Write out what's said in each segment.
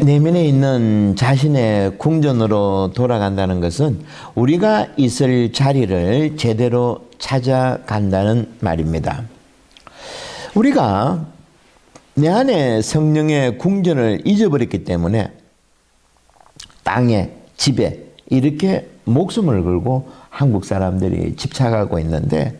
내면에 있는 자신의 궁전으로 돌아간다는 것은 우리가 있을 자리를 제대로 찾아간다는 말입니다. 우리가 내 안에 성령의 궁전을 잊어버렸기 때문에 땅에, 집에 이렇게 목숨을 걸고 한국 사람들이 집착하고 있는데,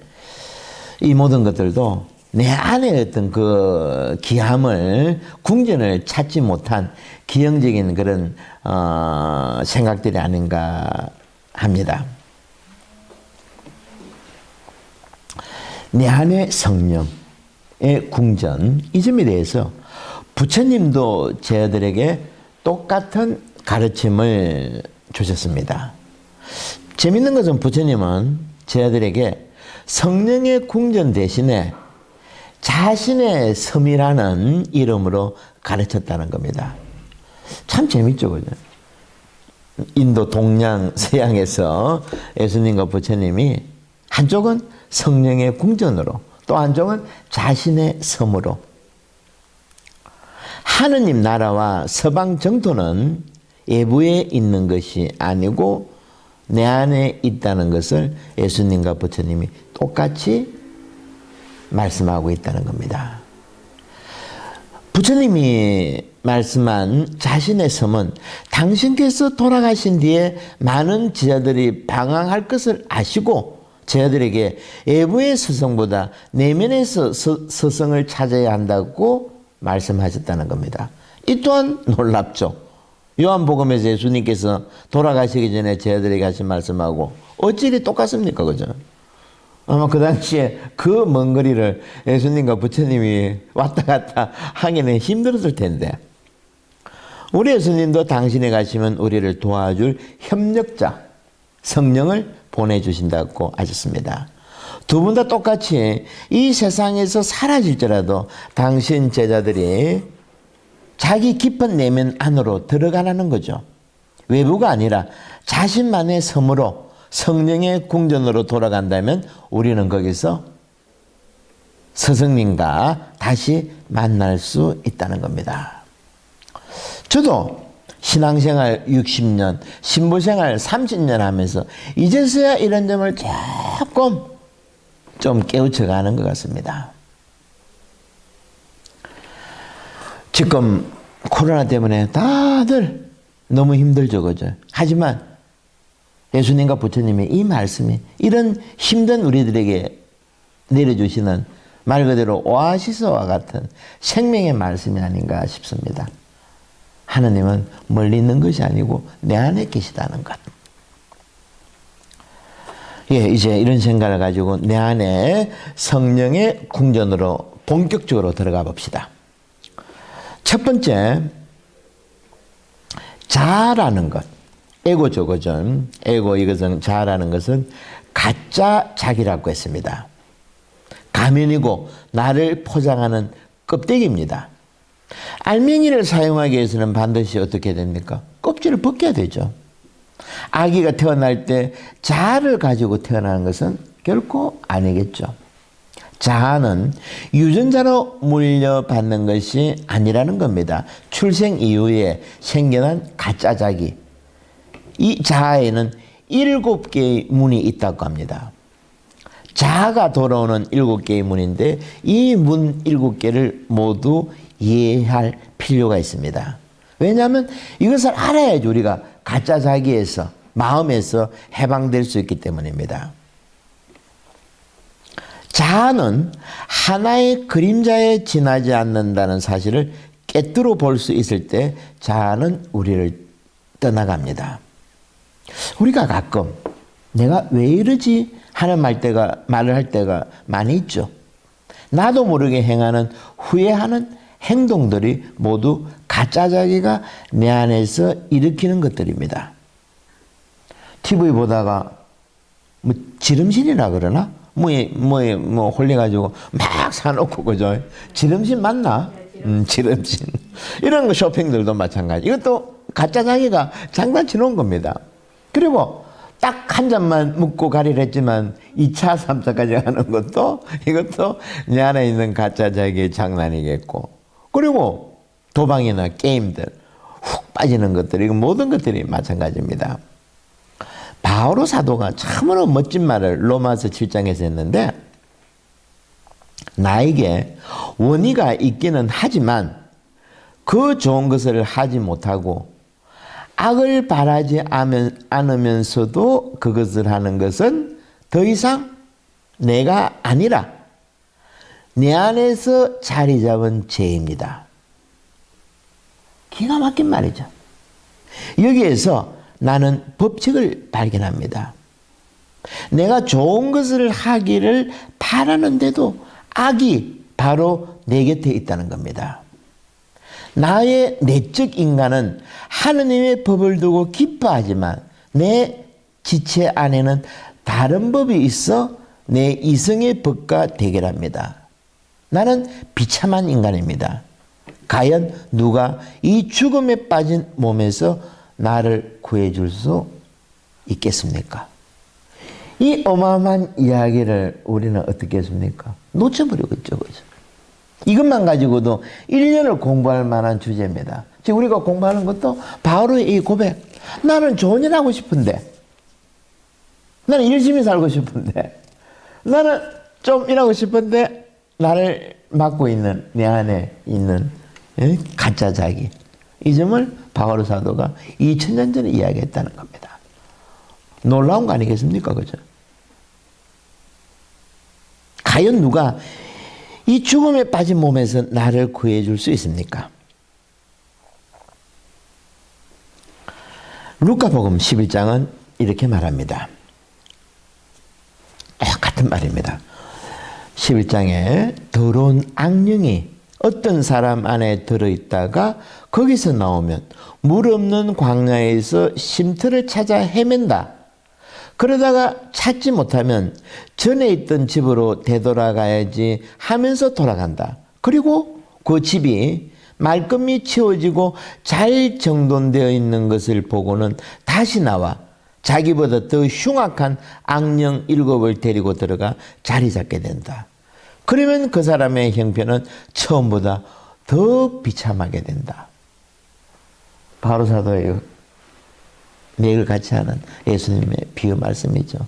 이 모든 것들도 내 안에 어떤 그 기함을, 궁전을 찾지 못한 기형적인 그런 생각들이 아닌가 합니다. 내 안에 성령의 궁전, 이 점에 대해서 부처님도 저희들에게 똑같은 가르침을 주셨습니다. 재밌는 것은 부처님은 저희들에게 성령의 궁전 대신에 자신의 섬이라는 이름으로 가르쳤다는 겁니다. 참 재밌죠, 그죠? 인도 동양 서양에서 예수님과 부처님이 한쪽은 성령의 궁전으로, 또 한쪽은 자신의 섬으로. 하느님 나라와 서방 정토는 외부에 있는 것이 아니고 내 안에 있다는 것을 예수님과 부처님이 똑같이 말씀하고 있다는 겁니다. 부처님이 말씀한 자신의 섬은 당신께서 돌아가신 뒤에 많은 제자들이 방황할 것을 아시고 제자들에게 외부의 서성보다 내면에서 서성을 찾아야 한다고 말씀하셨다는 겁니다. 이 또한 놀랍죠. 요한복음에서 예수님께서 돌아가시기 전에 제자들에게 하신 말씀하고 어찌 이리 똑같습니까? 그죠? 아마 그 당시에 그 먼 거리를 예수님과 부처님이 왔다 갔다 하기는 힘들었을 텐데, 우리 예수님도 당신이 가시면 우리를 도와줄 협력자 성령을 보내주신다고 하셨습니다. 두 분 다 똑같이 이 세상에서 사라질지라도 당신 제자들이 자기 깊은 내면 안으로 들어가라는 거죠. 외부가 아니라 자신만의 섬으로, 성령의 궁전으로 돌아간다면 우리는 거기서 스승님과 다시 만날 수 있다는 겁니다. 저도 신앙생활 60년, 신부생활 30년 하면서 이제서야 이런 점을 조금 좀 깨우쳐가는 것 같습니다. 지금 코로나 때문에 다들 너무 힘들죠, 그죠? 하지만 예수님과 부처님의 이 말씀이 이런 힘든 우리들에게 내려주시는 말 그대로 오아시스와 같은 생명의 말씀이 아닌가 싶습니다. 하느님은 멀리 있는 것이 아니고 내 안에 계시다는 것. 이제 이런 생각을 가지고 내 안에 성령의 궁전으로 본격적으로 들어가 봅시다. 첫 번째, 자아라는 것. 에고죠, 그죠? 에고, 이것은 자아라는 것은 가짜 자기라고 했습니다. 가면이고 나를 포장하는 껍데기입니다. 알맹이를 사용하기 위해서는 반드시 어떻게 됩니까? 껍질을 벗겨야 되죠. 아기가 태어날 때 자아를 가지고 태어나는 것은 결코 아니겠죠. 자아는 유전자로 물려받는 것이 아니라는 겁니다. 출생 이후에 생겨난 가짜 자기. 이 자아에는 7개의 문이 있다고 합니다. 자아가 돌아오는 7개의 문인데 이 문 7개를 모두 이해할 필요가 있습니다. 왜냐하면 이것을 알아야지 우리가 가짜 자기에서, 마음에서 해방될 수 있기 때문입니다. 자아는 하나의 그림자에 지나지 않는다는 사실을 깨뜨려 볼 수 있을 때 자아는 우리를 떠나갑니다. 우리가 가끔 내가 왜 이러지 하는 말을 할 때가 많이 있죠. 나도 모르게 행하는, 후회하는 행동들이 모두 가짜 자기가 내 안에서 일으키는 것들입니다. TV 보다가 뭐 지름신이라 그러나? 뭐 홀려가지고 막 사놓고, 그죠? 지름신 맞나? 지름신. 이런 거 쇼핑들도 마찬가지. 이것도 가짜 자기가 장난치 놓은 겁니다. 그리고 딱 한 잔만 묻고 가리를 했지만 2차, 3차까지 가는 것도 이것도 내 안에 있는 가짜 자기의 장난이겠고, 그리고 도박이나 게임들, 훅 빠지는 것들이 모든 것들이 마찬가지입니다. 바오로 사도가 참으로 멋진 말을 로마서 7장에서 했는데 나에게 원의가 있기는 하지만 그 좋은 것을 하지 못하고 악을 바라지 않으면서도 그것을 하는 것은 더 이상 내가 아니라 내 안에서 자리 잡은 죄입니다. 기가 막힌 말이죠. 여기에서 나는 법칙을 발견합니다. 내가 좋은 것을 하기를 바라는데도 악이 바로 내 곁에 있다는 겁니다. 나의 내적 인간은 하느님의 법을 두고 기뻐하지만 내 지체 안에는 다른 법이 있어 내 이성의 법과 대결합니다. 나는 비참한 인간입니다. 과연 누가 이 죽음에 빠진 몸에서 나를 구해줄 수 있겠습니까? 이 어마어마한 이야기를 우리는 어떻게 했습니까? 놓쳐버리고 있죠. 그죠? 이것만 가지고도 1년을 공부할 만한 주제입니다. 지금 우리가 공부하는 것도 바로의 이 고백. 나는 좋은 일 하고 싶은데, 나는 열심히 살고 싶은데, 나는 좀 일하고 싶은데 나를 막고 있는 내 안에 있는 가짜 자기. 이 점을 바오로 사도가 2000년 전에 이야기했다는 겁니다. 놀라운 거 아니겠습니까? 그죠? 과연 누가 이 죽음에 빠진 몸에서 나를 구해줄 수 있습니까? 루카복음 11장은 이렇게 말합니다. 똑같은 말입니다. 11장에 더러운 악령이 어떤 사람 안에 들어있다가 거기서 나오면 물 없는 광야에서 쉼터를 찾아 헤맨다. 그러다가 찾지 못하면 전에 있던 집으로 되돌아가야지 하면서 돌아간다. 그리고 그 집이 말끔히 치워지고 잘 정돈되어 있는 것을 보고는 다시 나와 자기보다 더 흉악한 악령 7을 데리고 들어가 자리 잡게 된다. 그러면 그 사람의 형편은 처음보다 더 비참하게 된다. 바로 사도의 매일 같이 하는 예수님의 비유 말씀이죠.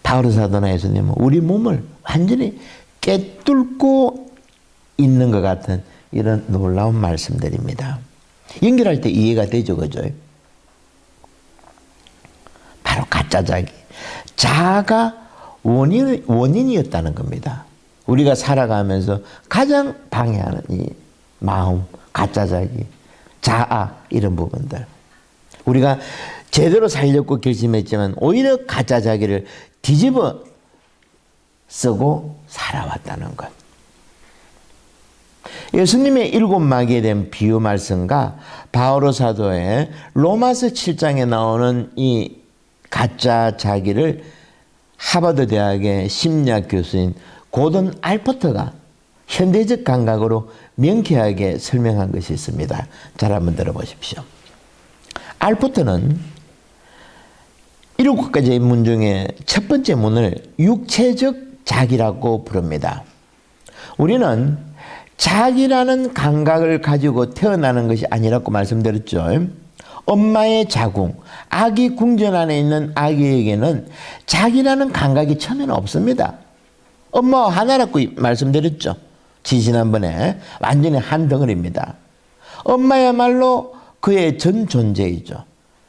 바로 사도나 예수님은 우리 몸을 완전히 꿰뚫고 있는 것 같은 이런 놀라운 말씀들입니다. 연결할 때 이해가 되죠, 그죠? 바로 가짜 자기. 자아가 원인이었다는 겁니다. 우리가 살아가면서 가장 방해하는 이 마음, 가짜 자기, 자아 이런 부분들. 우리가 제대로 살려고 결심했지만 오히려 가짜 자기를 뒤집어 쓰고 살아왔다는 것. 예수님의 7마귀에 대한 비유 말씀과 바오로 사도의 로마서 7장에 나오는 이 가짜 자기를 하버드 대학의 심리학 교수인 고든 알포터가 현대적 감각으로 명쾌하게 설명한 것이 있습니다. 잘 한번 들어보십시오. 알포터는 7가지의 문 중에 첫 번째 문을 육체적 자기라고 부릅니다. 우리는 자기라는 감각을 가지고 태어나는 것이 아니라고 말씀드렸죠. 엄마의 자궁, 아기 궁전 안에 있는 아기에게는 자기라는 감각이 처음에는 없습니다. 엄마와 하나라고 말씀드렸죠. 지난번에 완전히 한 덩어리입니다. 엄마야말로 그의 전 존재이죠.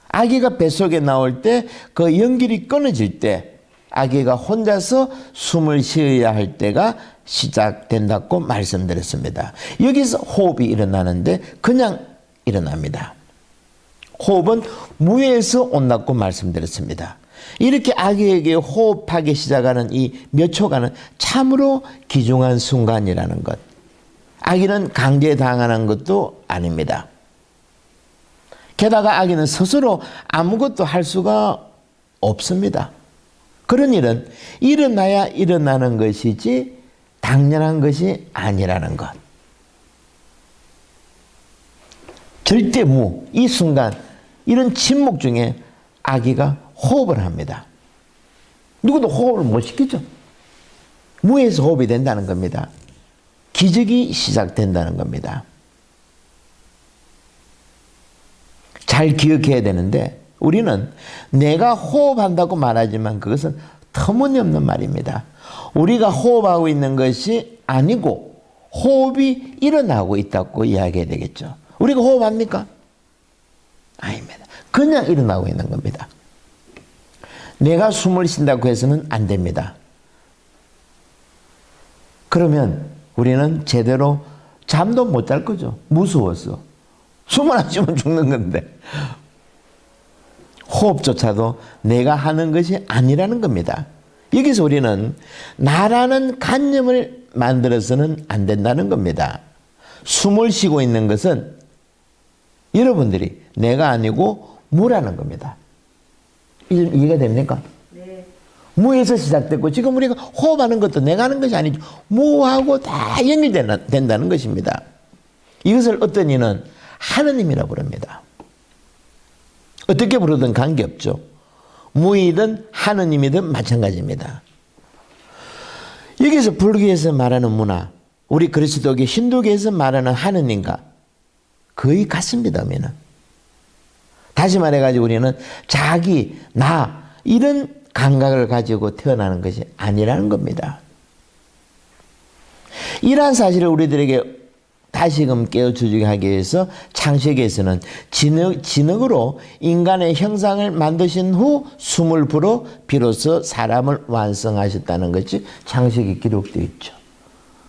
아기가 뱃속에 나올 때 그 연결이 끊어질 때 아기가 혼자서 숨을 쉬어야 할 때가 시작된다고 말씀드렸습니다. 여기서 호흡이 일어나는데 그냥 일어납니다. 호흡은 무에서 온다고 말씀드렸습니다. 이렇게 아기에게 호흡하기 시작하는 이 몇 초간은 참으로 귀중한 순간이라는 것. 아기는 강제당하는 것도 아닙니다. 게다가 아기는 스스로 아무것도 할 수가 없습니다. 그런 일은 일어나야 일어나는 것이지 당연한 것이 아니라는 것. 절대 무, 이 순간 이런 침묵 중에 아기가 호흡을 합니다. 누구도 호흡을 못 시키죠. 무에서 호흡이 된다는 겁니다. 기적이 시작된다는 겁니다. 잘 기억해야 되는데 우리는 내가 호흡한다고 말하지만 그것은 터무니없는 말입니다. 우리가 호흡하고 있는 것이 아니고 호흡이 일어나고 있다고 이야기해야 되겠죠. 우리가 호흡합니까? 아닙니다. 그냥 일어나고 있는 겁니다. 내가 숨을 쉰다고 해서는 안 됩니다. 그러면 우리는 제대로 잠도 못 잘 거죠. 무서워서. 숨을 안 쉬면 죽는 건데. 호흡조차도 내가 하는 것이 아니라는 겁니다. 여기서 우리는 나라는 관념을 만들어서는 안 된다는 겁니다. 숨을 쉬고 있는 것은 여러분들이 내가 아니고 무라는 겁니다. 이해가 됩니까? 네. 무에서 시작됐고 지금 우리가 호흡하는 것도 내가 하는 것이 아니죠. 무하고 다 연결된다는 것입니다. 이것을 어떤 이는 하느님이라고 부릅니다. 어떻게 부르든 관계없죠. 무이든 하느님이든 마찬가지입니다. 여기서 불교에서 말하는 문화, 우리 그리스도교 힌두교에서 말하는 하느님과 거의 같습니다. 우리는. 다시 말해가지고 우리는 자기, 나 이런 감각을 가지고 태어나는 것이 아니라는 겁니다. 이러한 사실을 우리들에게 다시금 깨우쳐주게 하기 위해서 창세기에서는 진흙으로 인간의 형상을 만드신 후 숨을 불어 비로소 사람을 완성하셨다는 것이 창세기 기록되어 있죠.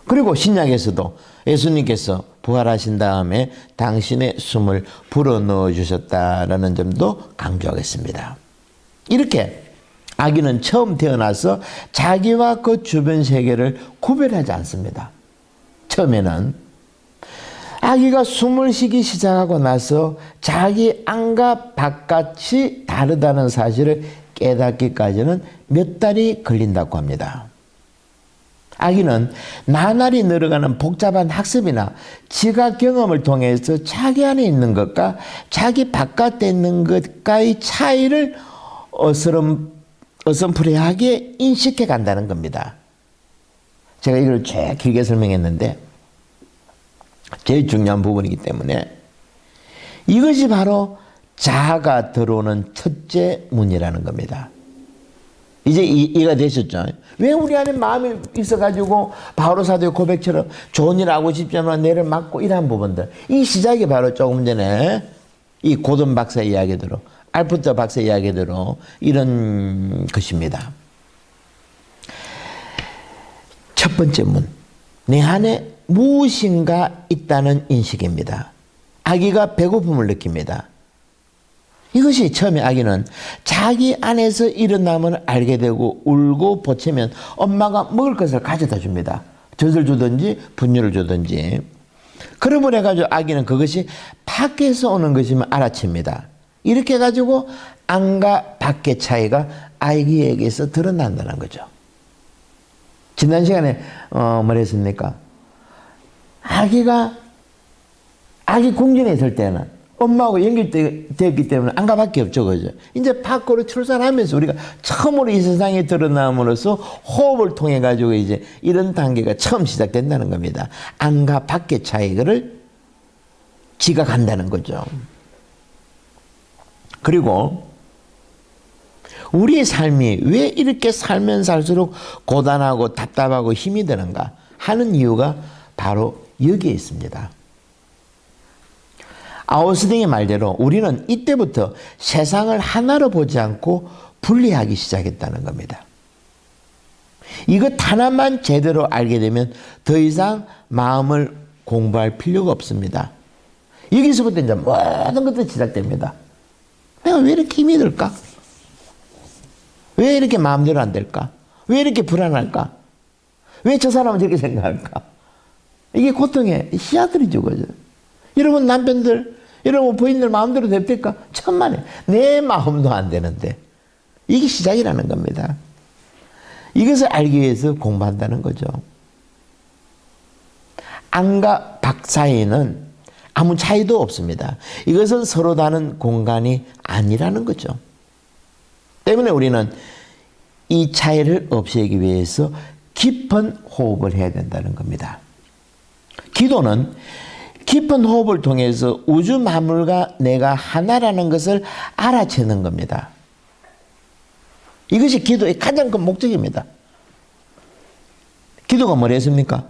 그리고 신약에서도 예수님께서 부활하신 다음에 당신의 숨을 불어넣어 주셨다라는 점도 강조하겠습니다. 이렇게 아기는 처음 태어나서 자기와 그 주변 세계를 구별하지 않습니다. 처음에는 아기가 숨을 쉬기 시작하고 나서 자기 안과 바깥이 다르다는 사실을 깨닫기까지는 몇 달이 걸린다고 합니다. 아기는 나날이 늘어가는 복잡한 학습이나 지각 경험을 통해서 자기 안에 있는 것과 자기 바깥에 있는 것과의 차이를 어슴푸레하게 인식해 간다는 겁니다. 제가 이걸 쭉 길게 설명했는데 제일 중요한 부분이기 때문에 이것이 바로 자아가 들어오는 첫째 문이라는 겁니다. 이제 이해가 되셨죠? 왜 우리 안에 마음이 있어가지고 바오로 사도의 고백처럼 좋은 일 하고 싶지만 내를 막고 이러한 부분들, 이 시작이 바로 조금 전에 이 고든 박사 이야기대로 알프터 박사 이야기대로 이런 것입니다. 첫 번째 문, 내 안에 무엇인가 있다는 인식입니다. 아기가 배고픔을 느낍니다. 이것이 처음에 아기는 자기 안에서 일어남을 알게 되고 울고 보채면 엄마가 먹을 것을 가져다 줍니다. 젖을 주든지 분유를 주든지. 그러므로 해가지고 아기는 그것이 밖에서 오는 것이면 알아챕니다. 이렇게 해가지고 안과 밖의 차이가 아기에게서 드러난다는 거죠. 지난 시간에 뭐랬습니까? 아기 궁전에 있을 때는 엄마하고 연결되었기 때문에 안과 밖에 없죠. 그죠? 이제 밖으로 출산하면서 우리가 처음으로 이 세상에 드러남으로써 호흡을 통해 가지고 이제 이런 단계가 처음 시작된다는 겁니다. 안과 밖의 차이를 지각한다는 거죠. 그리고 우리의 삶이 왜 이렇게 살면 살수록 고단하고 답답하고 힘이 드는가 하는 이유가 바로 여기에 있습니다. 아우스딩의 말대로 우리는 이때부터 세상을 하나로 보지 않고 분리하기 시작했다는 겁니다. 이것 하나만 제대로 알게 되면 더 이상 마음을 공부할 필요가 없습니다. 여기서부터 이제 모든 것들이 시작됩니다. 내가 왜 이렇게 힘이 들까? 왜 이렇게 마음대로 안 될까? 왜 이렇게 불안할까? 왜 저 사람은 저렇게 생각할까? 이게 고통의 씨앗들이죠, 그죠? 여러분 남편들, 여러분 부인들 마음대로 됩니까? 천만에. 내 마음도 안 되는데. 이게 시작이라는 겁니다. 이것을 알기 위해서 공부한다는 거죠. 안과 밖 사이에는 아무 차이도 없습니다. 이것은 서로 다른 공간이 아니라는 거죠. 때문에 우리는 이 차이를 없애기 위해서 깊은 호흡을 해야 된다는 겁니다. 기도는 깊은 호흡을 통해서 우주 만물과 내가 하나라는 것을 알아채는 겁니다. 이것이 기도의 가장 큰 목적입니다. 기도가 뭐라 했습니까?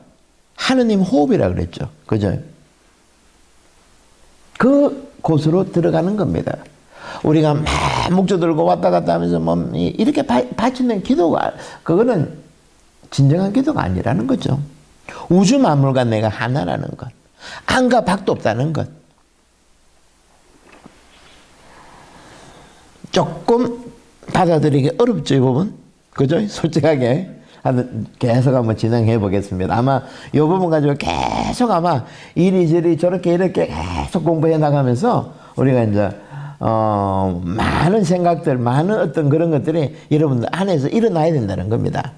하느님 호흡이라 그랬죠. 그죠? 그 곳으로 들어가는 겁니다. 우리가 막 목조 들고 왔다 갔다 하면서 뭐 이렇게 바치는 기도가, 그거는 진정한 기도가 아니라는 거죠. 우주 만물과 내가 하나라는 것. 안과 밖도 없다는 것. 조금 받아들이기 어렵죠, 이 부분. 그죠? 솔직하게. 계속 한번 진행해 보겠습니다. 아마 이 부분 가지고 계속 아마 이리저리 저렇게 이렇게 계속 공부해 나가면서 우리가 이제 많은 생각들, 많은 어떤 그런 것들이 여러분들 안에서 일어나야 된다는 겁니다.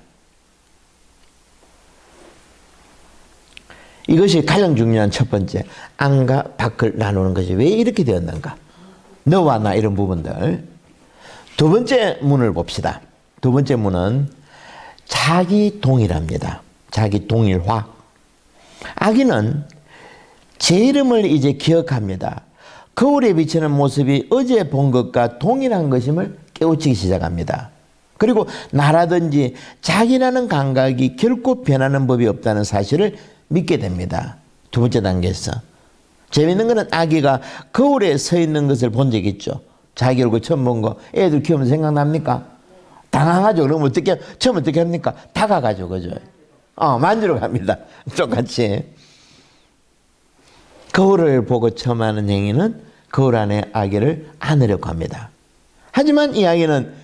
이것이 가장 중요한 첫 번째, 안과 밖을 나누는 것이 왜 이렇게 되었는가? 너와 나 이런 부분들. 두 번째 문을 봅시다. 두 번째 문은 자기 동일합니다. 자기 동일화. 아기는 제 이름을 이제 기억합니다. 거울에 비치는 모습이 어제 본 것과 동일한 것임을 깨우치기 시작합니다. 그리고 나라든지 자기라는 감각이 결코 변하는 법이 없다는 사실을 믿게 됩니다. 두 번째 단계에서. 재밌는 거는 아기가 거울에 서 있는 것을 본 적 있죠. 자기 얼굴 처음 본 거 애들 키우면 생각납니까? 당황하죠. 그럼 어떻게, 처음 어떻게 합니까? 다가가죠. 그죠? 만지러 갑니다. 똑같이. 거울을 보고 처음 하는 행위는 거울 안에 아기를 안으려고 합니다. 하지만 이 아기는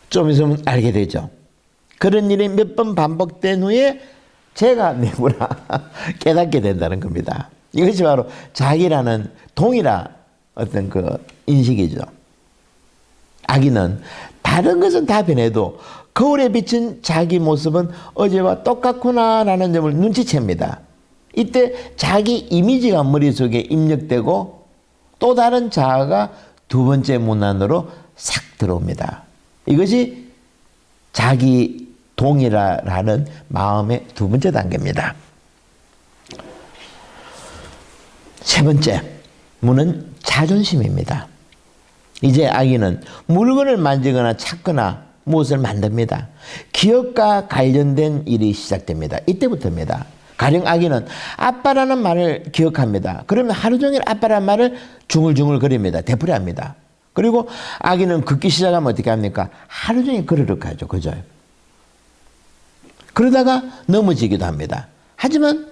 좀 있으면 알게 되죠. 그런 일이 몇 번 반복된 후에 제가 내구나 깨닫게 된다는 겁니다. 이것이 바로 자기라는 동일한 어떤 그 인식이죠. 아기는 다른 것은 다 변해도 거울에 비친 자기 모습은 어제와 똑같구나라는 점을 눈치챕니다. 이때 자기 이미지가 머릿속에 입력되고 또 다른 자아가 두 번째 문 안으로 싹 들어옵니다. 이것이 자기 동일화라는 마음의 두 번째 단계입니다. 세 번째 문은 자존심입니다. 이제 아기는 물건을 만지거나 찾거나 무엇을 만듭니다. 기억과 관련된 일이 시작됩니다. 이때부터입니다. 가령 아기는 아빠라는 말을 기억합니다. 그러면 하루 종일 아빠라는 말을 중얼중얼 거립니다. 되풀이합니다. 그리고 아기는 걷기 시작하면 어떻게 합니까? 하루 종일 걸으러 가죠. 그죠? 그러다가 넘어지기도 합니다. 하지만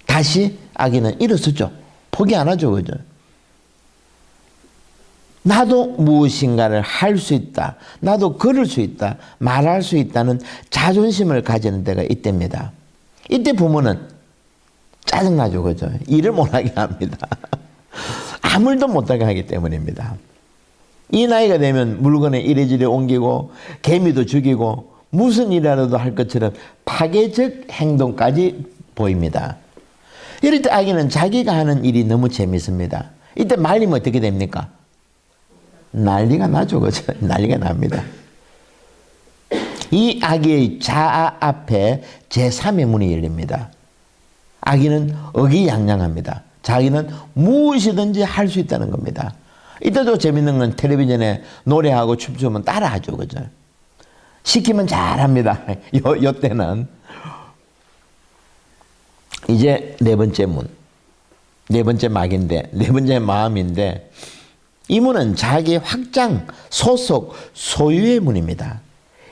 다시 아기는 일어서죠. 포기 안 하죠. 그죠? 나도 무엇인가를 할 수 있다. 나도 걸을 수 있다. 말할 수 있다는 자존심을 가지는 때가 이때입니다. 이때 부모는 짜증나죠. 그죠? 일을 못하게 합니다. 아무 일도 못하게 하기 때문입니다. 이 나이가 되면 물건을 이래저래 옮기고 개미도 죽이고 무슨 일이라도 할 것처럼 파괴적 행동까지 보입니다. 이럴 때 아기는 자기가 하는 일이 너무 재밌습니다. 이때 말리면 어떻게 됩니까? 난리가 나죠. 그죠? 난리가 납니다. 이 아기의 자아 앞에 제3의 문이 열립니다. 아기는 의기양양합니다. 자기는 무엇이든지 할 수 있다는 겁니다. 이때도 재밌는 건 텔레비전에 노래하고 춤추면 따라하죠. 그죠? 시키면 잘합니다. 요 때는. 이제 네 번째 문. 네 번째 막인데, 네 번째 마음인데, 이 문은 자기 확장, 소속, 소유의 문입니다.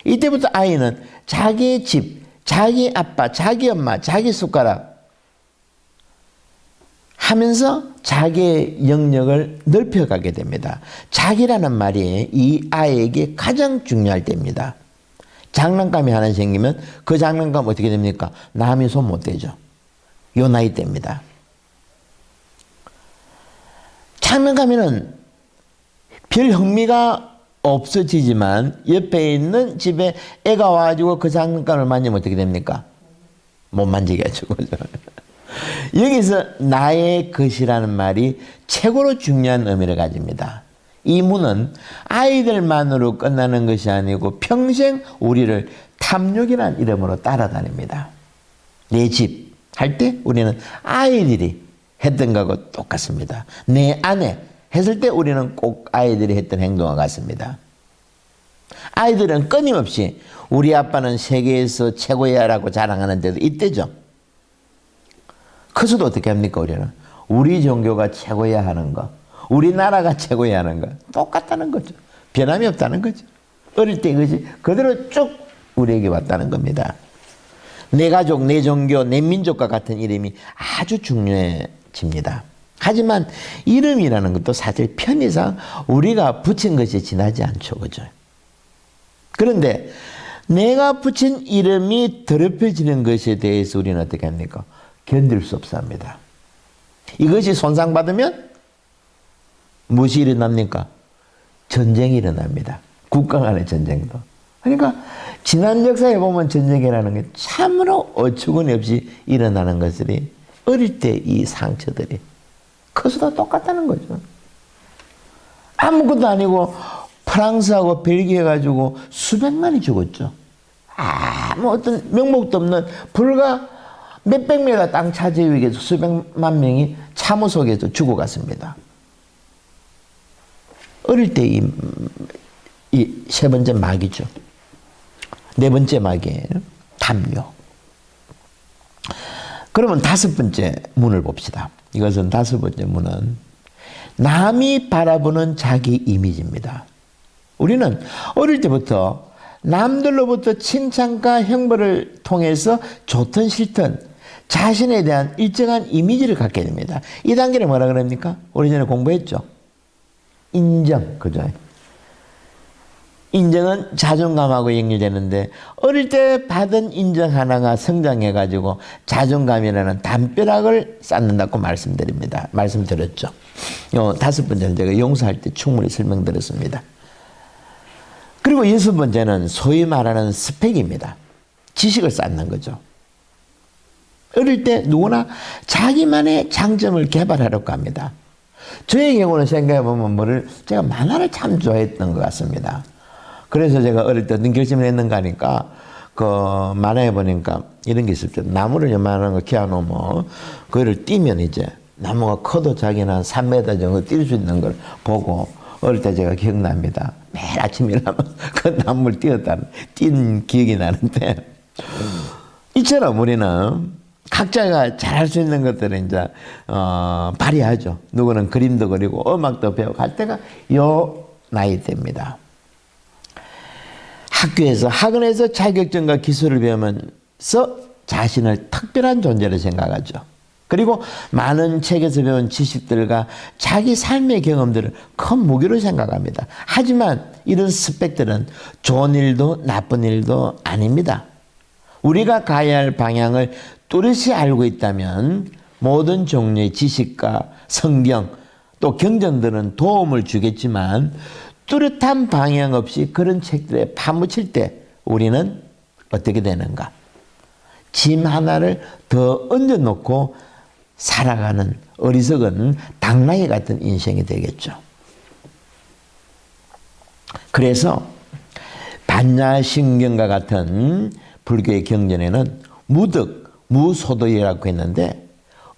이때부터 아이는 자기의 집, 자기 아빠, 자기 엄마, 자기 숟가락 하면서 자기의 영역을 넓혀가게 됩니다. 자기라는 말이 이 아이에게 가장 중요할 때입니다. 장난감이 하나 생기면 그 장난감 어떻게 됩니까? 남이 손 못 대죠. 요 나이 때입니다. 장난감에는 별 흥미가 없어지지만 옆에 있는 집에 애가 와가지고 그 장난감을 만지면 어떻게 됩니까? 못 만지게 하죠. 그죠? 여기서 나의 것이라는 말이 최고로 중요한 의미를 가집니다. 이 문은 아이들만으로 끝나는 것이 아니고 평생 우리를 탐욕이라는 이름으로 따라다닙니다. 내 집, 할 때 우리는 아이들이 했던 거하고 똑같습니다. 내 아내 했을 때 우리는 꼭 아이들이 했던 행동과 같습니다. 아이들은 끊임없이 우리 아빠는 세계에서 최고야 라고 자랑하는 데도 이때죠. 커서도 어떻게 합니까? 우리는 우리 종교가 최고야 하는 거, 우리나라가 최고야 하는 거 똑같다는 거죠. 변함이 없다는 거죠. 어릴 때 이것이 그대로 쭉 우리에게 왔다는 겁니다. 내 가족, 내 종교, 내 민족과 같은 이름이 아주 중요해집니다. 하지만 이름이라는 것도 사실 편의상 우리가 붙인 것이 지나지 않죠. 그죠? 그런데 내가 붙인 이름이 더럽혀지는 것에 대해서 우리는 어떻게 합니까? 견딜 수 없습니다. 이것이 손상받으면 무엇이 일어납니까? 전쟁이 일어납니다. 국가 간의 전쟁도. 그러니까 지난 역사에 보면 전쟁이라는 게 참으로 어처구니 없이 일어나는 것들이 어릴 때 이 상처들이 커서도 똑같다는 거죠. 아무것도 아니고 프랑스하고 벨기에 가지고 수백만이 죽었죠. 아무 어떤 명목도 없는 불과 몇백 메가 땅 차지에 의해서 수백만 명이 참호 속에서 죽어갔습니다. 어릴 때 이 세 번째 마귀죠. 네 번째 마귀예요. 담요. 그러면 다섯 번째 문을 봅시다. 이것은 다섯 번째 문은 남이 바라보는 자기 이미지입니다. 우리는 어릴 때부터 남들로부터 칭찬과 형벌을 통해서 좋든 싫든 자신에 대한 일정한 이미지를 갖게 됩니다. 이 단계를 뭐라 그럽니까? 우리 전에 공부했죠. 인정, 그죠? 인정은 자존감하고 연결되는데 어릴 때 받은 인정 하나가 성장해가지고 자존감이라는 담벼락을 쌓는다고 말씀드렸죠. 다섯 번째는 제가 용서할 때 충분히 설명드렸습니다. 그리고 여섯 번째는 소위 말하는 스펙입니다. 지식을 쌓는 거죠. 어릴 때 누구나 자기만의 장점을 개발하려고 합니다. 저의 경우는 생각해보면 제가 만화를 참 좋아했던 것 같습니다. 그래서 제가 어릴 때 어떤 결심을 했는가 하니까 그 만화에 보니까 이런 게 있었죠. 나무를 요만한 거 키워놓으면 그거를 뛰면 이제 나무가 커도 자기는 한 3m 정도 뛸 수 있는 걸 보고 어릴 때 제가 기억납니다. 매일 아침 일어나면 그 나무를 뛴 기억이 나는데 이처럼 우리는 각자가 잘할 수 있는 것들을 이제 발휘하죠. 누구는 그림도 그리고 음악도 배우고 할 때가 요 나이 때입니다. 학교에서 학원에서 자격증과 기술을 배우면서 자신을 특별한 존재로 생각하죠. 그리고 많은 책에서 배운 지식들과 자기 삶의 경험들을 큰 무기로 생각합니다. 하지만 이런 스펙들은 좋은 일도 나쁜 일도 아닙니다. 우리가 가야 할 방향을 뚜렷이 알고 있다면 모든 종류의 지식과 성경 또 경전들은 도움을 주겠지만 뚜렷한 방향 없이 그런 책들에 파묻힐 때 우리는 어떻게 되는가? 짐 하나를 더 얹어놓고 살아가는 어리석은 당나귀 같은 인생이 되겠죠. 그래서 반야신경과 같은 불교의 경전에는 무득, 무소득이라고 했는데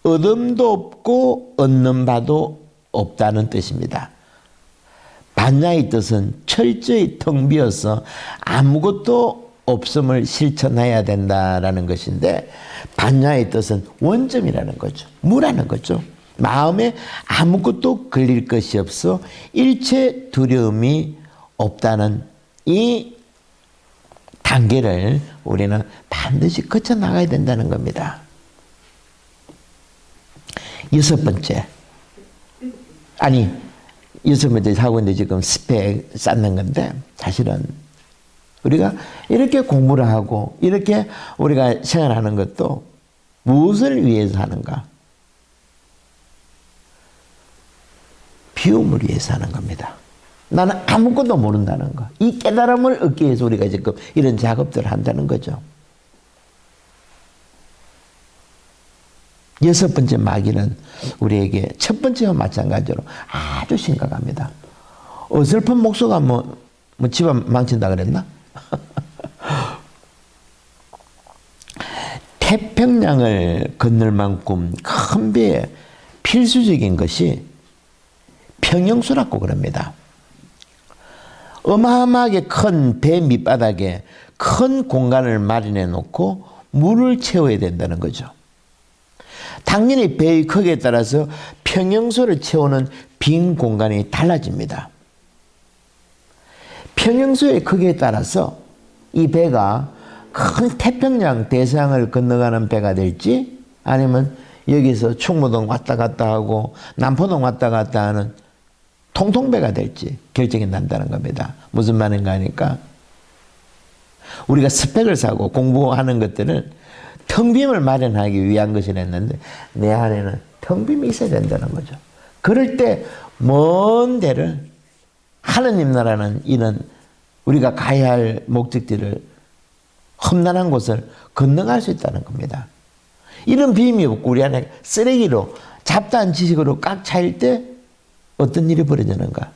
얻음도 없고 얻는 바도 없다는 뜻입니다. 반야의 뜻은 철저히 텅 비어서 아무것도 없음을 실천해야 된다라는 것인데 반야의 뜻은 원점이라는 거죠. 무라는 거죠. 마음에 아무것도 걸릴 것이 없어 일체 두려움이 없다는 이 단계를 우리는 반드시 거쳐 나가야 된다는 겁니다. 여섯 번째 하고 있는데 지금 스펙 쌓는 건데 사실은 우리가 이렇게 공부를 하고 이렇게 우리가 생활하는 것도 무엇을 위해서 하는가? 비움을 위해서 하는 겁니다. 나는 아무것도 모른다는 거. 이 깨달음을 얻기 위해서 우리가 지금 이런 작업들을 한다는 거죠. 여섯 번째 마귀는 우리에게 첫 번째와 마찬가지로 아주 심각합니다. 어설픈 목소가 집안 망친다 그랬나? 태평양을 건널 만큼 큰 배에 필수적인 것이 평형수라고 그럽니다. 어마어마하게 큰 배 밑바닥에 큰 공간을 마련해 놓고 물을 채워야 된다는 거죠. 당연히 배의 크기에 따라서 평형수를 채우는 빈 공간이 달라집니다. 평형수의 크기에 따라서 이 배가 큰 태평양 대서양을 건너가는 배가 될지 아니면 여기서 충무동 왔다 갔다 하고 남포동 왔다 갔다 하는 통통배가 될지 결정이 난다는 겁니다. 무슨 말인가 하니까 우리가 스펙을 사고 공부하는 것들을 텅빔을 마련하기 위한 것이랬는데 내 안에는 텅빔이 있어야 된다는 거죠. 그럴 때 먼 데를 하느님 나라는 이런 우리가 가야 할 목적지를 험난한 곳을 건너갈 수 있다는 겁니다. 이런 비밀이 없고 우리 안에 쓰레기로 잡다한 지식으로 꽉 차일 때 어떤 일이 벌어지는가?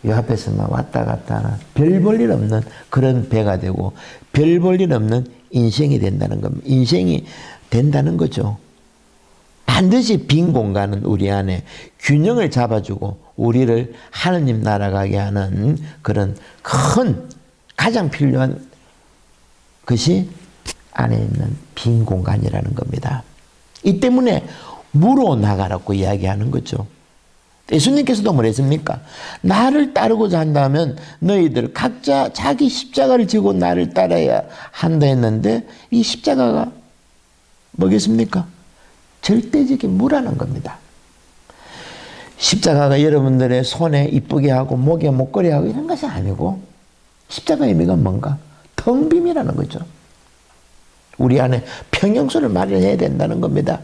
이 앞에서만 왔다 갔다 하는 별 볼 일 없는 그런 배가 되고 별 볼 일 없는 인생이 된다는 겁니다. 인생이 된다는 거죠. 반드시 빈 공간은 우리 안에 균형을 잡아주고 우리를 하느님 나라 가게 하는 그런 큰 가장 필요한 것이 안에 있는 빈 공간이라는 겁니다. 이 때문에 무로 나가라고 이야기하는 거죠. 예수님께서도 뭐랬습니까? 나를 따르고자 한다면 너희들 각자 자기 십자가를 지고 나를 따라야 한다 했는데 이 십자가가 뭐겠습니까? 절대적인 무라는 겁니다. 십자가가 여러분들의 손에 이쁘게 하고 목에 목걸이 하고 이런 것이 아니고 십자가의 의미가 뭔가? 텅빔이라는 거죠. 우리 안에 평형수를 마련해야 된다는 겁니다.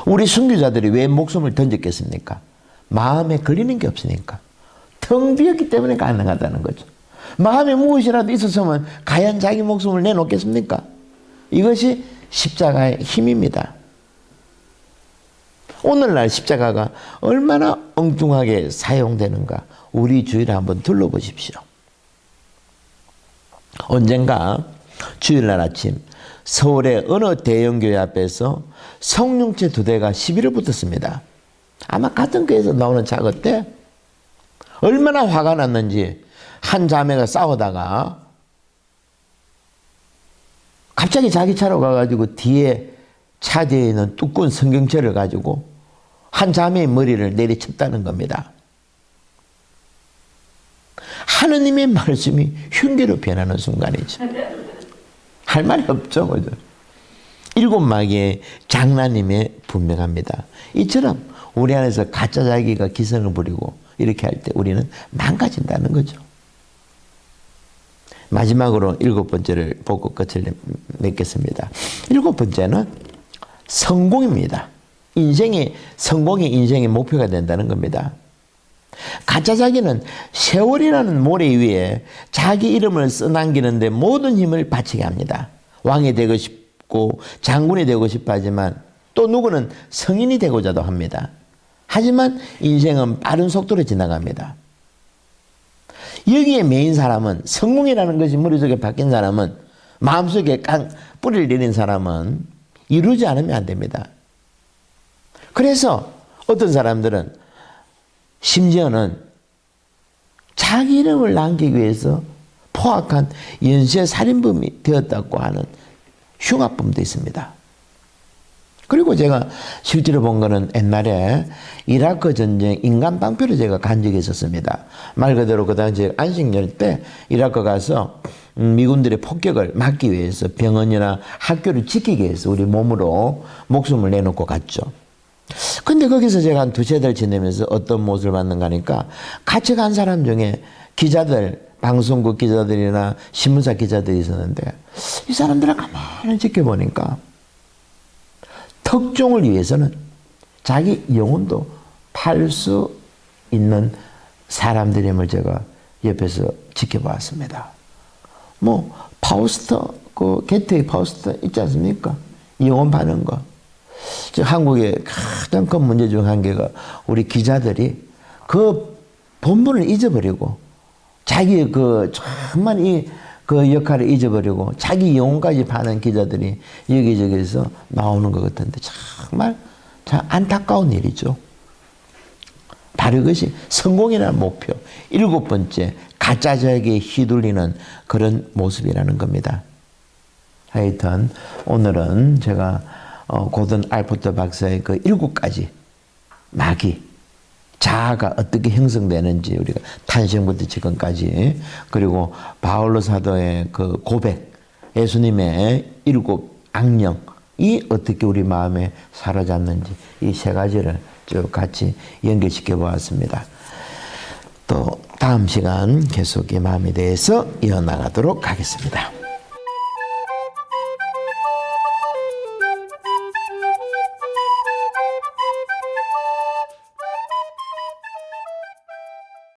우리 순교자들이 왜 목숨을 던졌겠습니까? 마음에 걸리는 게 없으니까. 텅 비었기 때문에 가능하다는 거죠. 마음에 무엇이라도 있었으면 과연 자기 목숨을 내놓겠습니까? 이것이 십자가의 힘입니다. 오늘날 십자가가 얼마나 엉뚱하게 사용되는가 우리 주위를 한번 둘러보십시오. 언젠가 주일날 아침 서울의 어느 대형교회 앞에서 성령체 2대가 시비를 붙었습니다. 아마 같은 교회에서 나오는 자거 때 얼마나 화가 났는지 한 자매가 싸우다가 갑자기 자기 차로 가가지고 뒤에 차 뒤에 있는 두꺼운 성경책을 가지고 한 자매의 머리를 내리쳤다는 겁니다. 하느님의 말씀이 흉계로 변하는 순간이죠. 할 말이 없죠. 그죠? 7마귀의 장난임에 분명합니다. 이처럼 우리 안에서 가짜 자기가 기승을 부리고 이렇게 할 때 우리는 망가진다는 거죠. 마지막으로 7번째를 보고 끝을 맺겠습니다. 7번째는 성공입니다. 성공이 인생의 목표가 된다는 겁니다. 가짜 자기는 세월이라는 모래 위에 자기 이름을 써남기는데 모든 힘을 바치게 합니다. 왕이 되고 싶고 장군이 되고 싶어 하지만 또 누구는 성인이 되고자도 합니다. 하지만 인생은 빠른 속도로 지나갑니다. 여기에 메인 사람은 성공이라는 것이 머릿속에 박힌 사람은 마음속에 뿌리를 내린 사람은 이루지 않으면 안 됩니다. 그래서 어떤 사람들은 심지어는 자기 이름을 남기기 위해서 포악한 연쇄 살인범이 되었다고 하는 흉악범도 있습니다. 그리고 제가 실제로 본 거는 옛날에 이라크 전쟁 인간 방패로 제가 간 적이 있었습니다. 말 그대로 그 당시에 안식년 때 이라크 가서 미군들의 폭격을 막기 위해서 병원이나 학교를 지키기 위해서 우리 몸으로 목숨을 내놓고 갔죠. 근데 거기서 제가 한 2-3달 지내면서 어떤 모습을 봤는가 하니까 같이 간 사람 중에 기자들, 방송국 기자들이나 신문사 기자들이 있었는데 이 사람들을 가만히 지켜보니까 특종을 위해서는 자기 영혼도 팔 수 있는 사람들임을 제가 옆에서 지켜봤습니다. 뭐 파우스터, 그 게트웨이 파우스터 있지 않습니까? 영혼 파는 거. 한국의 가장 큰 문제 중 한 개가 우리 기자들이 그 본분을 잊어버리고 자기 정말 그 역할을 잊어버리고 자기 영혼까지 파는 기자들이 여기저기서 나오는 것 같은데 정말 참 안타까운 일이죠. 바로 이것이 성공이라는 목표. 7번째, 가짜적에 휘둘리는 그런 모습이라는 겁니다. 하여튼 오늘은 제가 고든 알포트 박사의 그 7가지 마귀, 자아가 어떻게 형성되는지 우리가 탄생부터 지금까지, 그리고 바울로 사도의 그 고백, 예수님의 7 악령이 어떻게 우리 마음에 사로잡는지 이 3가지를 쭉 같이 연결시켜 보았습니다. 또 다음 시간 계속 이 마음에 대해서 이어나가도록 하겠습니다.